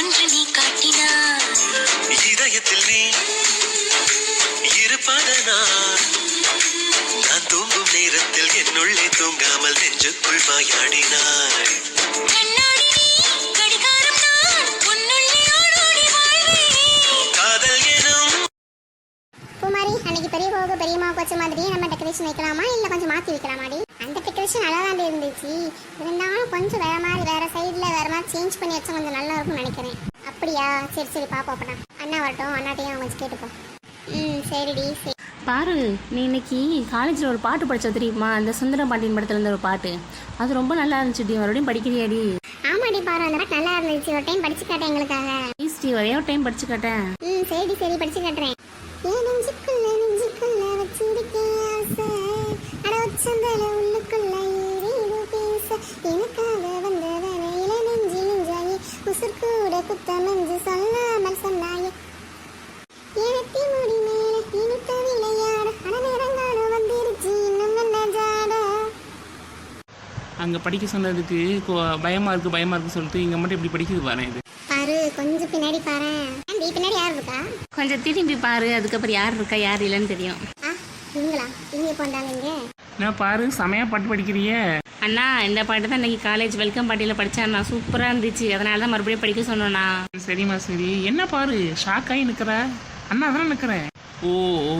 என்று நீ காட்டினாய். இதயத்தில் நீ இருப்பதனால் நான் தூங்கும் நேரத்தில் என்னுள்ளே தூங்காமல் நெஞ்சுக்குள் வாயாடினாய். கண்ணாடி நீ கடிகாரம் நான் உன்னுள்ளே ஓடோடி வாழ்வேன். காதல் எனும் பூமாரி, அன்னைக்கு பெரியவங்க பெரியம்மாவுக்கு வச்ச மாதிரியே நம்ம டெக்கரேஷன் வைக்கலாமா இல்லை கொஞ்சம் மாற்றி வைக்கலாமாடி? அந்த டெக்கரேஷன் நல்லா தான் இருந்துச்சு, இருந்தாலும் கொஞ்சம் வேற மாதிரி வேற சைடில் வேற மாதிரி சேஞ்ச் பண்ணி வச்சா கொஞ்சம் நல்லா இருக்கும்னு நினைக்கிறேன். அப்படியா? சரி சரி பாப்பா. அப்பனா அண்ணா வரட்டும், அண்ணாட்டையும் கொஞ்சம் கேட்டுப்போம். சரிடி சரி. பாரு, நீ இன்னைக்கு காலேஜில் ஒரு பாட்டு படிச்ச தெரியுமா? அந்த சுந்தர பாண்டியன் படத்துல இருந்த ஒரு பாட்டு, அது ரொம்ப நல்லா இருந்துச்சுடி. மறுபடியும் படிக்கிறியாடி? ஆமாடி பாரு, அந்த பாட்டு நல்லா இருந்துச்சு. ஒரு டைம் படிச்சு காட்டேன் எங்களுக்காக. ஈஸ்டி ஒரே ஒரு டைம் படிச்சு காட்டேன். சரி சரி படிச்சு காட்டுறேன். நெஞ்சுக்குள்ள நெஞ்சுக்குள்ள வச்சிருக்கேன் ஆசை, அட உச்சந்தல உள்ளுக்குள்ள ஏறிடு பேச, எனக்காக வந்தவனை இள நெஞ்சு நெஞ்சாயே, உசுர் கூட குத்தமென்று சொல்லாமல் சொன்னாயே, எனத்தி முடி மேல இனித்த விளையாட, அட நேரங்காடு வந்துருச்சு இன்னும் என்ன ஜாட. அங்கே படிக்க சொன்னதுக்கு பயமாக இருக்குது சொல்லிட்டு இங்கே மட்டும் இப்படி படிக்குது பாரு. இது பாரு, கொஞ்சம் பின்னாடி பாரு. பின்னாடி யார் இருக்கா? கொஞ்சம் திரும்பி பாரு, அதுக்கப்புறம் யார் இருக்கா யார் இல்லைன்னு தெரியும். இவங்களா? இவங்க எப்போ வந்தாங்க இங்கே? நான் பாரு, செமையா பாட்டு படிக்கிறிய அண்ணா. இந்த பாட்டு தான் இன்னைக்கு காலேஜ் வெல்கம் பார்ட்டியில் படித்தேன். சூப்பராக இருந்துச்சு, அதனால தான் மறுபடியும் படிக்க சொன்னோண்ணா. சரிம்மா சரி. என்ன பாரு ஷாக்காகி நிற்கிற? அண்ணா தானே நிற்கிறேன். ஓ ஓ,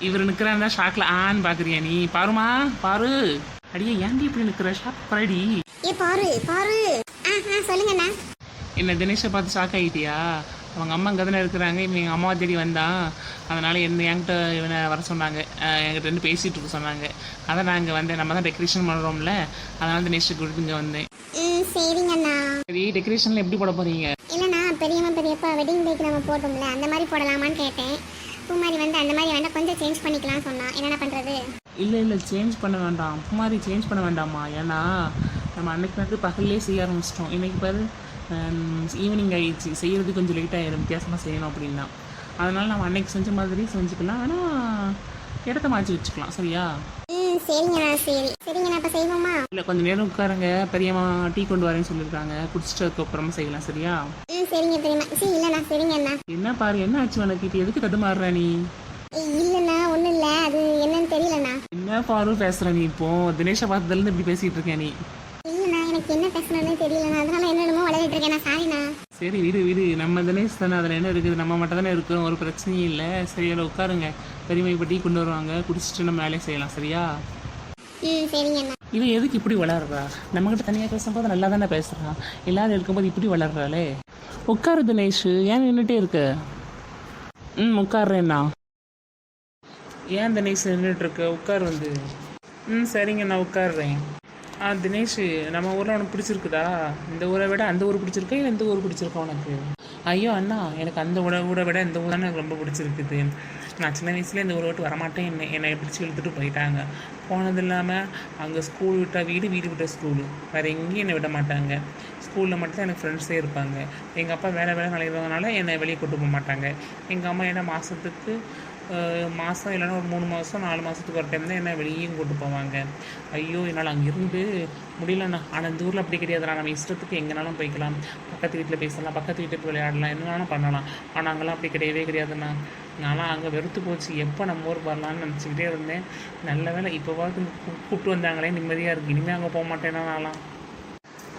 இவர் நிற்கிறான் ஷாக்கில் ஆன்னு பார்க்குறியா நீ? பாருமா பாரு. அடியே ஏன்டி இப்படி நிற்கிற? ஷாக் பாடி. ஏ பாரு பாரு. சொல்லுங்கண்ணா. என்ன தினேஷை பார்த்து ஷாக் ஆகிட்டியா? அவங்க அம்மா அங்கே தானே இருக்கிறாங்க, இவன் எங்கள் அம்மாவை தேடி வந்தான். அதனால் என்கிட்ட இவனை வர சொன்னாங்க, என்கிட்ட இருந்து பேசிகிட்டு இருக்க சொன்னாங்க. அதான் நான் இங்கே வந்தேன். நம்ம தான் டெக்கரேஷன் பண்ணுறோம்ல, அதனால தினேஷை கூட்டிட்டு இங்கே வந்தேன். சரிங்கண்ணா. சரி, டெக்கரேஷனில் எப்படி போட போகிறீங்க? இல்லைண்ணா, பெரியம்மா பெரியப்பா வெட்டிங் டேக்கு நம்ம போட்டோம்ல, அந்த மாதிரி போடலாமான்னு கேட்டேன். பூமாரி வந்து அந்த மாதிரி வேண்டாம், கொஞ்சம் சேஞ்ச் பண்ணிக்கலாம் சொன்னா. என்னென்ன பண்ணுறது? இல்லை சேஞ்ச் பண்ண வேண்டாம் பூமாரி, சேஞ்ச் பண்ண வேண்டாமா? ஏன்னா நம்ம அன்னைக்கு வந்து பகல்லே செய்ய ஆரம்பிச்சிட்டோம். இன்றைக்கி பாரு ஈவினிங் ஆகிடுச்சு, செய்கிறது கொஞ்சம் லேட் ஆகிடும், வித்தியாசமாக செய்யணும் அப்படின்னா. அதனால் நம்ம அன்னைக்கு செஞ்ச மாதிரி செஞ்சுக்கலாம், ஆனால் இடத்த மாற்றி வச்சுக்கலாம். சரியா? சரிங்கண்ணா. சரிங்கண்ணா, இப்போ செய்வோமா? இல்லை கொஞ்சம் நேரம் உட்காருங்க, பெரியம்மா டீ கொண்டு வரேன்னு சொல்லியிருக்காங்க, குடிச்சிட்டு அப்புறமா செய்யலாம். சரியா? சரிங்க பெரியம்மா. சரி இல்லைண்ணா. சரிங்கண்ணா. என்ன பாரு, என்ன ஆச்சு உனக்கு? இப்போ எதுக்கு தடுமாறுற நீ? இல்லைண்ணா, ஒன்றும் இல்லை, அது என்னன்னு தெரியலண்ணா. என்ன பாரு பேசுகிற நீ? இப்போ தினேஷை பார்த்ததுலேருந்து இப்படி பேசிகிட்டு இருக்கேன் நீ. இல்லைண்ணா, எனக்கு என்ன பேசணும்னு தெரியலண்ணா, அதனால என்னென்னமோ விளையாடிட்டு இருக்கேன். சாரிண்ணா. சரி விடு, நம்ம தினேஷ் தானே, அதில் என்ன இருக்குது? நம்ம மட்டும் தானே இருக்கிறோம், ஒரு பிரச்சனையும் இல்லை. சரி, அதில் உட்காருங்க, பெரியம்மா இப்போ டீ கொண்டு வருவாங்க, குடிச்சிட்டு நம்ம வேலையை செய்யலாம். சரியா? சரிங்கண்ணா. இவன் எதுக்கு இப்படி வளர்றா? நம்மகிட்ட தனியாக பேசும்போது நல்லா தானே பேசுகிறான், எல்லாரும் இருக்கும்போது இப்படி வளர்றாளே. உட்காரு தினேஷ், ஏன் நின்றுட்டே இருக்க? உட்காடுறேண்ணா. ஏன் தினேஷ் நின்றுட்டுருக்க? உட்கார் வந்து. சரிங்க, நான் உட்காடுறேன். தினேஷ், நம்ம ஊரில் உனக்கு பிடிச்சிருக்குதா? இந்த ஊரை விட அந்த ஊர் பிடிச்சிருக்கா, இல்லை இந்த ஊர் பிடிச்சிருக்கா உனக்கு? ஐயோ அண்ணா, எனக்கு அந்த ஊரை விட இந்த ஊர் தான் எனக்கு ரொம்ப பிடிச்சிருக்குது. நான் சின்ன வயசுலேயே இந்த ஊரை விட்டு வரமாட்டேன், என்னை பிடிச்சி இழுத்துட்டு போயிட்டாங்க. போனது இல்லாமல் அங்கே ஸ்கூல் விட்டால் வீடு, வீடு விட்டால் ஸ்கூலு, வேறு எங்கேயும் என்னை விட மாட்டாங்க. ஸ்கூலில் மட்டும் எனக்கு ஃப்ரெண்ட்ஸே இருப்பாங்க. எங்கள் அப்பா வேலை நுழைவதனால என்னை வெளியே கூட்டு போக மாட்டாங்க. எங்கள் அம்மா என்ன மாதத்துக்கு மாதம் இல்லைன்னா ஒரு 3 மாதம் 4 மாதத்துக்கு ஒரு டைம் தான் என்ன வெளியும் கூட்டு போவாங்க. ஐயோ, என்னால் அங்கே இருந்து முடியலண்ணா. ஆனால் இந்த ஊரில் அப்படி கிடையாதுண்ணா, நம்ம இஷ்டத்துக்கு எங்கேனாலும் போய்க்கலாம், பக்கத்து வீட்டில் பேசலாம், பக்கத்து வீட்டுக்கு விளையாடலாம், என்னென்னாலும் பண்ணலாம். ஆனால் அங்கெல்லாம் அப்படி கிடையவே கிடையாதுண்ணா. நான்லாம் அங்கே வெறுத்து போச்சு, எப்போ நம்ம ஊர் வரலான்னு நினச்சிக்கிட்டே இருந்தேன். நல்ல வேலை இப்போவாது கூப்பிட்டு வந்தாங்களே, நிம்மதியாக இருக்குது. இனிமேல் அங்கே போக மாட்டேன்னா நான்லாம்.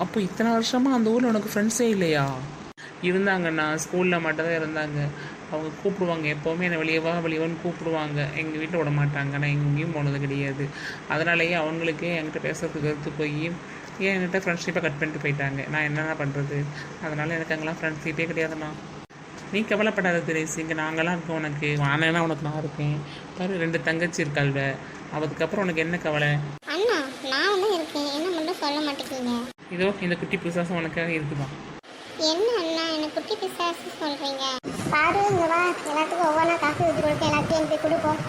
அப்போ இத்தனை வருஷமாக அந்த ஊரில் உனக்கு ஃப்ரெண்ட்ஸே இல்லையா? இருந்தாங்கண்ணா, ஸ்கூலில் மட்டும் தான் இருந்தாங்க. அவங்க கூப்பிடுவாங்க, எப்போவுமே என்னை வெளியவான்னு கூப்பிடுவாங்க. எங்கள் வீட்டில் விட மாட்டாங்க, நான் எங்கேயும் போனது கிடையாது. அதனாலேயே அவங்களுக்கே என்கிட்ட பேசுறதுக்கு கருத்து போய் என்கிட்ட ஃப்ரெண்ட்ஷிப்பை கட் பண்ணிட்டு போயிட்டாங்க. நான் என்னென்ன பண்ணுறது? அதனால் எனக்கு அங்கெல்லாம் ஃப்ரெண்ட்ஷிப்பே கிடையாதுண்ணா. நீ கவலைப்படாத தினேஷ், இங்கே நாங்களாம் இருக்கோம். உனக்கு வானேன்னா உனக்கு நான் இருப்பேன். பாரு, 2 தங்கச்சி இருக்காள்வ, அதுக்கப்புறம் உனக்கு என்ன கவலை? அண்ணா, நான் ஒன்றும் இருக்கேன், என்ன மட்டும் சொல்ல மாட்டேங்க. இதோ இந்த குட்டி பிசாசம் உனக்காக இருக்குதான். என்ன அண்ணா, என்ன குட்டி பிசாசு சொல்கிறீங்க? பாரு, இங்கே வா, எல்லாத்துக்கும் ஒவ்வொன்றா காசு ஊற்றி கொடுத்து எல்லாத்தையும் எனக்கு கொடுப்போம்.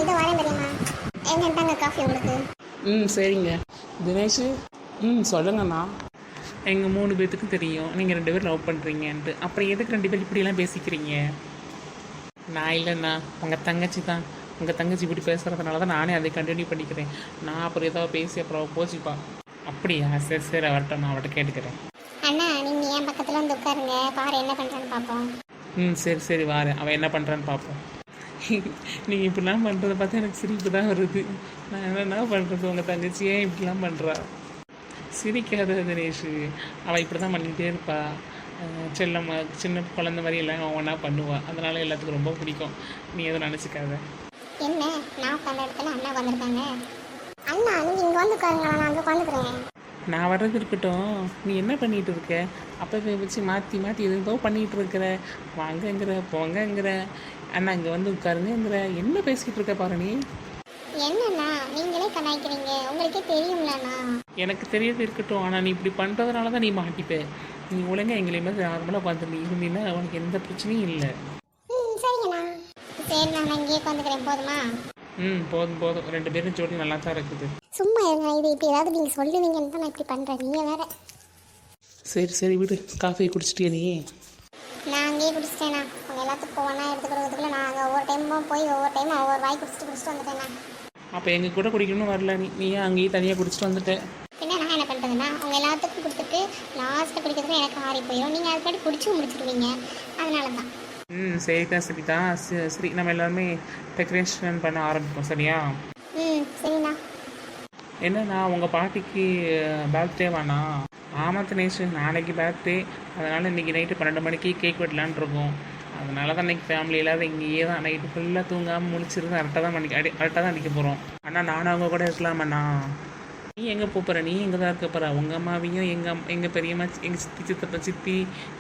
இதோ வரேன் பெரியம்மா. எங்கிட்டாங்க காஃபி உங்களுக்கு? சரிங்க. தினேஷ், சொல்லுங்கண்ணா. எங்கள் 3 பேர்த்துக்கும் தெரியும் நீங்கள் 2 பேர் லவ் பண்ணுறீங்கன்ட்டு. அப்புறம் எதுக்கு 2 பேர் இப்படியெல்லாம் பேசிக்கிறீங்க? நான் இல்லைண்ணா, உங்கள் தங்கச்சி தான். உங்கள் தங்கச்சி இப்படி பேசுகிறதுனால தான் நானே அதை கண்டினியூ பண்ணிக்கிறேன். நான் அப்புறம் ஏதாவது பேசி அப்புறம் போச்சுப்பா. அப்படியா? சரி வரட்டும், நான் அவட்ட கேட்டுக்கிறேன். அண்ணா, நீங்கள் என் பக்கத்துல வந்து உட்காருங்க, பாரு என்ன பண்றேன்னு பார்ப்போம். சரி சரி வாரேன், அவன் என்ன பண்ணுறான்னு பார்ப்போம். நீங்கள் இப்படிலாம் பண்ணுறத பார்த்தா எனக்கு சிரிப்பு தான் வருது. நான் என்ன பண்ணுறது, உங்கள் தங்கச்சி ஏன் இப்படிலாம் பண்ணுறா? சிரிக்காத தினேஷ், அவள் இப்படி தான் பண்ணிகிட்டே இருப்பா. செல்லம் சின்ன குழந்தை மாதிரி எல்லாம் அவன் ஒன்றா பண்ணுவாள், அதனால் எல்லாத்துக்கும் ரொம்ப பிடிக்கும். நீ எதுவும் நினச்சிக்காத. என்ன நான் உட்காந்த இடத்துல அண்ணா வந்திருக்காங்க. அண்ணா நீங்க இங்க வந்து உட்காருங்க, நான் அங்க உட்காந்துக்கிறேன். நான் வர்றது இருக்கட்டும், நீ என்ன பண்ணிகிட்டு இருக்க? அப்போ வச்சு மாற்றி மாற்றி எதுவும் பண்ணிகிட்டு இருக்கிற. வாங்கங்கிற போங்கங்கிற, அண்ணா இங்கே வந்து உட்காருங்கிற, என்ன பேசிக்கிட்டு இருக்க பாரு நீ. என்னண்ணா நீங்களே கலாய்க்கிறீங்க, உங்களுக்கே தெரியும்லண்ணா. எனக்கு தெரியறது இருக்கட்டும், ஆனால் நீ இப்படி பண்ணுறதுனால தான் நீ மாட்டிப்ப. நீ ஒழுங்காக எங்களையுமே நார்மலாக பார்த்துட்டு இருந்தீங்கன்னா உனக்கு எந்த பிரச்சனையும் இல்லை. சரிங்கண்ணா. சரி நான் இங்கேயே உட்காந்துக்கிறேன், போதுமா? போதும் போதும், 2 பேரும் ஜோடி நல்லா தான் இருக்குது. சும்மா இருங்க, இது இப்படி ஏதாவது நீங்கள் சொல்லுவீங்கன்னு தான் நான் இப்படி பண்ணுறேன், நீங்கள் வேற. சரி சரி விடு, காஃபி குடிச்சிட்டியா நீ? நான் அங்கேயே குடிச்சிட்டேண்ணா. உங்கள் எல்லாத்துக்கும் ஒவ்வொன்றா எடுத்துக்கிறதுக்குள்ள நான் அங்கே ஒவ்வொரு டைமும் போய் ஒவ்வொரு டைமும் ஒவ்வொரு வாய் குடிச்சிட்டு வந்துட்டேண்ணா. அப்போ எங்கள் கூட குடிக்கணும்னு வரல நீ அங்கேயே தனியாக குடிச்சிட்டு வந்துட்டேன். பின்ன நான் என்ன பண்ணுறதுண்ணா, உங்கள் எல்லாத்துக்கும் கொடுத்துட்டு லாஸ்ட்டில் குடிக்கிறதுக்கு எனக்கு ஆறி போயிடும். நீங்கள் அதுக்காடி குடிச்சும் முடிச்சிடுவீங்க, அதனால தான். சரிதான் சரி, நம்ம எல்லாருமே டெக்கரேஷன் பண்ண ஆரம்பிப்போம், சரியா? சரிண்ணா. என்னண்ணா உங்கள் பாட்டிக்கு பர்த்டேவாண்ணா? ஆமாம் தினேஷ், நாளைக்கு பர்த்டே, அதனால் இன்றைக்கி நைட்டு 12 மணிக்கு கேக் வெட்டலான் இருக்கோம். அதனால தான் இன்றைக்கி ஃபேமிலி இல்லாத இங்கேயே தான் நைட்டு ஃபுல்லாக தூங்காமல் முடிச்சிருந்து கரெக்டாக தான் அடிக்க போகிறோம். அண்ணா நானும் அவங்க கூட இருக்கலாமண்ணா? நீ எங்கே போகிற? நீ எங்கே தான் இருக்க போகிற? உங்கள் அம்மாவையும் எங்கள் பெரியம்மா, எங்கள் சித்தி, சித்தப்பா, சித்தி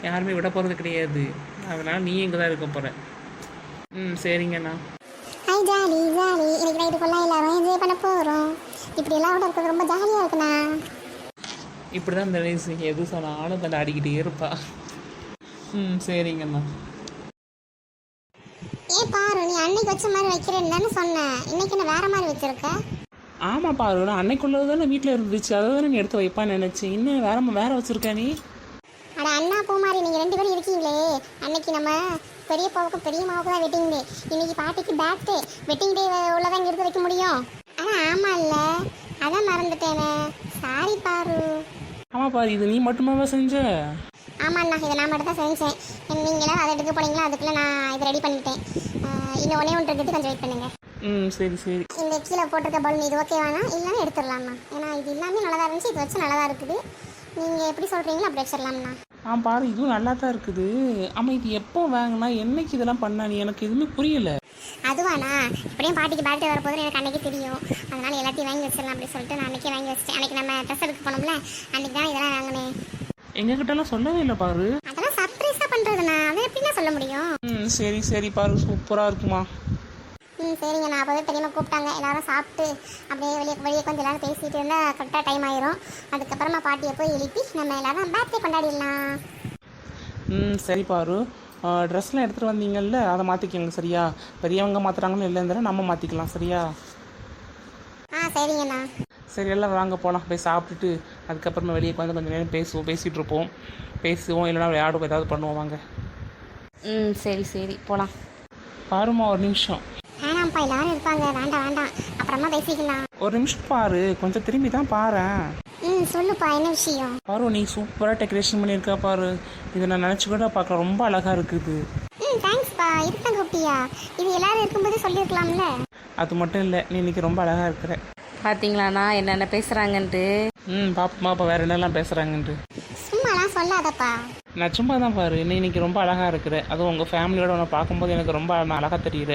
யாருமே விட போகிறது கிடையாது. அதனால் நீ எங்கே தான் இருக்க போகிற? சரிங்கண்ணா. ஹாய் ஜாலி ஜாலி, இன்னைக்கு நைட்டு ஃபுல்லாக எல்லாரும் என்ஜாய் பண்ண போகிறோம். இப்படி எல்லாம் கூட இருக்கிறது ரொம்ப ஜாலியாக இருக்குண்ணா. இப்படி தான் இந்த வயசு எது சொன்னாலும் தண்டை ஆடிக்கிட்டே இருப்பா. சரிங்கண்ணா. ஏன் பாரு, நீ அன்னைக்கு வச்ச மாதிரி வைக்கிறேன்னு தானே சொன்னேன், இன்னைக்கு என்ன வேற மாதிரி வச்சிருக்க? ஆமாம் பாரு, நான் அன்னைக்குள்ளது தானே வீட்டில் இருந்துச்சு, அதை தானே நீ எடுத்து வைப்பான்னு நினச்சேன். இன்னும் வேற வச்சுருக்க நீ? அட அண்ணா பூமாரி, நீங்கள் 2 பேரும் இருக்கீங்களே. அன்னைக்கு நம்ம பெரியப்பாவுக்கும் பெரியம்மாவுக்கு தான் வெட்டிங் டே, இன்னைக்கு பாட்டிக்கு பர்த்டே. வெட்டிங் டே உள்ளதான் இங்கே எடுத்து வைக்க முடியும். ஆனால் ஆமாம் இல்லை, அதான் மறந்துட்டேனே, சாரி பாரு. ஆமாம் பாரு, இது நீ மட்டுமாவா செஞ்ச? ஆமாண்ணா, இதை நான் மட்டும் தான் செஞ்சேன். நீங்களாம் அதை எடுக்க போனீங்களா, அதுக்குள்ளே நான் இதை ரெடி பண்ணிட்டேன். இன்னும் ஒன்றே எடுத்து கொஞ்சம் வெயிட் பண்ணுங்கள். சரி சரி. இந்த கீழே போட்டிருக்க பலூன் இது ஓகேவாண்ணா? இல்லைன்னா எடுத்துடலாம்ண்ணா, ஏன்னா இது எல்லாமே நல்லா தான் இருந்துச்சு, இது வச்சு நல்லா தான் இருக்குது. நீங்கள் எப்படி சொல்கிறீங்களோ அப்படி வச்சிடலாம்ண்ணா. பாரு, இதுவும் நல்லா தான் இருக்குது. ஆமாம், இது எப்போ வாங்கினா, என்னைக்கு இதெல்லாம் பண்ணா? நீ எனக்கு எதுவுமே புரியல. அதுவாண்ணா, எப்படியும் பாட்டிக்கு பர்த்டே வரப்போது எனக்கு அன்றைக்கி தெரியும், அதனால் எல்லாத்தையும் வாங்கி வச்சிடலாம் அப்படி சொல்லிட்டு நான் அன்றைக்கி வாங்கி வச்சிட்டேன். அன்றைக்கி நம்ம ட்ரெஸ் எடுக்க போனோம்ல, அன்றைக்கி தான் இதெல்லாம் வாங்கினேன். எங்ககிட்டலாம் சொல்லவே இல்லை பாரு. அதெல்லாம் சர்ப்ரைஸாக பண்ணுறதுண்ணா, அதை எப்படின்னா சொல்ல முடியும்? சரி சரி பாரு, சூப்பராக இருக்குமா? சரிங்க. நான் அப்போவே பெரியம்மா கூப்பிட்டாங்க, எல்லாரும் சாப்பிட்டு அப்படியே வெளியே கொஞ்சம் எல்லாரும் பேசிகிட்டு இருந்தால் கரெக்டாக டைம் ஆயிரும். அதுக்கப்புறமா பாட்டியை போய் எழுப்பி நம்ம எல்லாரும் பர்த்டே கொண்டாடிடலாம். சரி பாரு, ட்ரெஸ்லாம் எடுத்துகிட்டு வந்தீங்கல்ல, அதை மாற்றிக்கங்க, சரியா? பெரியவங்க மாற்றுறாங்கன்னு இல்லைன்னா நம்ம மாற்றிக்கலாம், சரியா? சரிங்கண்ணா. சரி, எல்லாம் வாங்க போகலாம். போய் சாப்பிட்டுட்டு அதுக்கப்புறமா வெளியே உட்காந்து கொஞ்சம் நேரம் பேசிகிட்டு இருப்போம். இல்லைனா விளையாடுவோம், ஏதாவது பண்ணுவோம், வாங்க. சரி சரி போகலாம். பாருமா, ஒரு நிமிஷம். வேணாம்ப்பா, எல்லாரும் இருப்பாங்க, வேண்டாம், அப்புறமா பேசிக்கலாம். ஒரு நிமிஷம் பாரு, கொஞ்சம் திரும்பி தான் பாரு. சொல்லுப்பா, என்ன விஷயம்? பாரு, நீ சூப்பராக டெக்கரேஷன் பண்ணியிருக்கா பாரு. இதை நான் நினச்சி கூட பார்க்க ரொம்ப அழகாக இருக்குது. தேங்க்ஸ்ப்பா. இதுதான் கூப்பிட்டியா? இது எல்லாரும் இருக்கும்போது சொல்லியிருக்கலாம்ல. அது மட்டும் இல்லை, நீ இன்னைக்கு ரொம்ப அழகாக இருக்கிற. பார்த்தீங்களாண்ணா என்னென்ன பேசுகிறாங்கன்ட்டு? பாப்பா வேறு என்னெல்லாம் பேசுகிறாங்கன்ட்டு. சும்மாலாம் சொல்லாதப்பா. நான் சும்மா தான் பாரு, நீ இன்னைக்கு ரொம்ப அழகாக இருக்கிற. அதுவும் உங்கள் ஃபேமிலியோட உன்னை பார்க்கும்போது எனக்கு ரொம்ப அழகாக தெரியுற.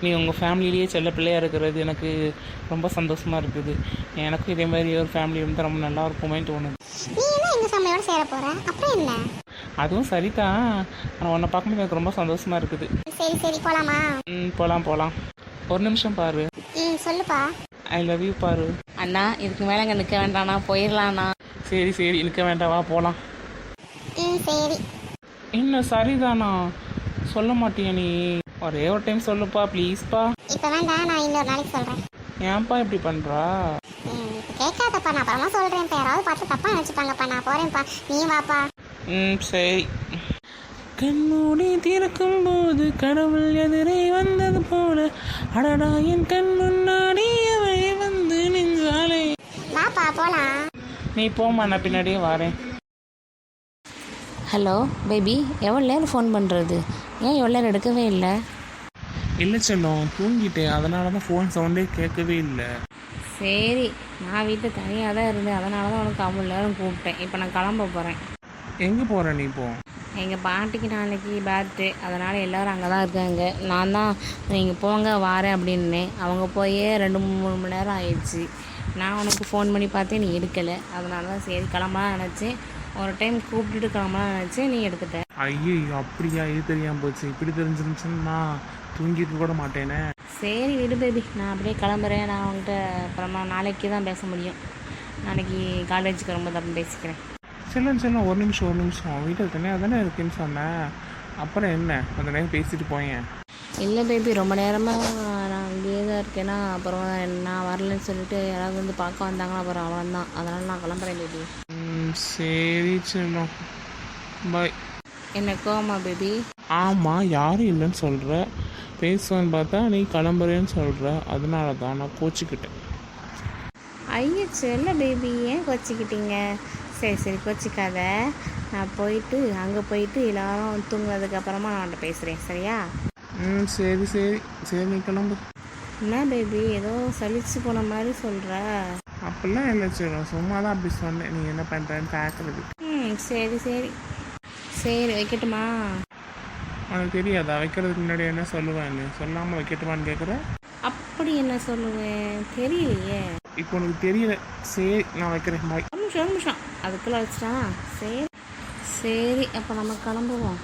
நீ உங்கள் ஃபேமிலியிலேயே செல்ல பிள்ளையாக இருக்கிறது எனக்கு ரொம்ப சந்தோஷமாக இருக்குது. எனக்கும் இதே மாதிரி ஒரு ஃபேமிலி இருந்தால் ரொம்ப நல்லா இருக்குமேன்னு தோணுது. நீ என்ன எங்கள் ஃபேமிலியோட சேர போகிற? அப்புறம் என்ன? அதுவும் சரிதான், ஆனால் உன்னை பார்க்கும்போது எனக்கு ரொம்ப சந்தோஷமாக இருக்குது. சரி போகலாமா? போகலாம். ஒரு நிமிஷம் பாரு. சொல்லுப்பா. ஐ லவ் யூ பாரு. அண்ணா இதுக்கு மேலே அங்கே நிற்க வேண்டாண்ணா, போயிடலாண்ணா. சரி நிற்க வேண்டாம், வா போகலாம். சரி. என்ன சரிதானா? சொல்ல மாட்டியா நீ? ஒரே ஒரு டைம் சொல்லுப்பா ப்ளீஸ்ப்பா. இப்போ வேண்டாம், நான் இன்னொரு நாளைக்கு சொல்கிறேன். ஏன்ப்பா இப்படி பண்ணுறா? கேட்காதப்பா, நான் அப்புறமா சொல்கிறேன். இப்போ யாராவது பார்த்து தப்பாக நினச்சிப்பாங்கப்பா. நான் போகிறேன்ப்பா, நீ வாப்பா. சரி. கண்மூடி திறக்கும் போது கடவுள் எதிரே வந்தது போல, அடடா என் கண் முன்னாடி அவை வந்து நின்றாலே. வாப்பா போலாம். நீ போமா, நான் பின்னாடியே வரேன். ஹலோ பேபி, எவ்வளோ நேரம் ஃபோன் பண்ணுறது? ஏன் எவ்வளோ நேரம் எடுக்கவே இல்லை? இல்லை செல்லம், தூங்கிட்டேன், அதனால தான் ஃபோன் சவுண்டே கேட்கவே இல்லை. சரி, நான் வீட்டில் தனியாக தான் இருந்தேன், அதனால தான் உனக்கு அவ்வளோ நேரம் கூப்பிட்டேன். இப்போ நான் கிளம்ப போகிறேன். எங்கே போகிற நீ இப்போ? எங்கள் பாட்டிக்கு நாளைக்கு பர்த்டே, அதனால் எல்லோரும் அங்கே தான் இருக்காங்க. நான் தான் நீங்கள் போங்க வாரேன் அப்படின்னேன். அவங்க போயே 2-3 மணி நேரம் ஆயிடுச்சு. நான் உனக்கு ஃபோன் பண்ணி பார்த்தேன், நீ எடுக்கலை. அதனால தான் சரி கிளம்பலாம் நினச்சேன். ஒரு டைம் கூப்பிட்டுட்டு கிளம்பலாம் நினச்சேன், நீ எடுத்துட்ட. ஐயோ அப்படியா, இது தெரியாமல் போச்சு. இப்படி தெரிஞ்சிருந்துச்சுன்னு நான் தூங்கிட்டு கூட மாட்டேனே. சரி விடு பேபி, நான் அப்படியே கிளம்புறேன். நான் அவங்ககிட்ட அப்புறமா நாளைக்கு தான் பேச முடியும். நாளைக்கு காலேஜுக்கு வரும்போது அப்புறம் பேசிக்கிறேன். செல்லம் ஒரு நிமிஷம் வீட்டில் தனியாக தானே இருக்குன்னு சொன்னேன். அப்புறம் என்ன, அந்த நேரம் பேசிட்டு போயேன். இல்லை பேபி, ரொம்ப நேரமாக நான் அங்கேயே தான் இருக்கேன்னா அப்புறம் நான் வரலன்னு சொல்லிட்டு யாராவது வந்து பார்க்க வந்தாங்கன்னா அப்புறம் அவ்வளோதான். அதனால் நான் கிளம்புறேன் பேபி. சரி செல்லம், பாய். என்ன கோவமா பேபி? ஆமாம், யாரும் இல்லைன்னு சொல்கிற, பேசுவேன்னு பார்த்தா நீ கிளம்புறேன்னு சொல்கிற, அதனால தான் நான் கோச்சிக்கிட்டேன். ஐயோ செல்ல பேபி, ஏன் கோச்சிக்கிட்டீங்க? சரி கோச்சிக்காத. நான் போயிட்டு அங்கே போயிட்டு எல்லாரும் தூங்குனதுக்கப்புறமா நான் அவன்கிட்ட பேசுகிறேன், சரியா? சரி நீ கிளம்பு. என்ன பேபி, ஏதோ சலிச்சு போன மாதிரி சொல்கிற? அப்படிலாம் இல்லை செல்லம், சும்மா தான் அப்படி சொன்னேன். நீ என்ன பண்ணுறேன்னு பார்க்குறது. சரி வைக்கட்டுமா? உனக்கு தெரியாதா வைக்கிறதுக்கு முன்னாடி என்ன சொல்லுவேன்னு? சொல்லாமல் வைக்கட்டுமான்னு கேட்குறேன். அப்படி என்ன சொல்லுவேன், தெரியலையே. இப்போ உனக்கு தெரியல. சரி நான் வைக்கிறேன், பாய். ஒரு நிமிஷம் அதுக்குள்ளே வச்சிட்டான். சரி அப்போ நம்ம கிளம்புவோம்.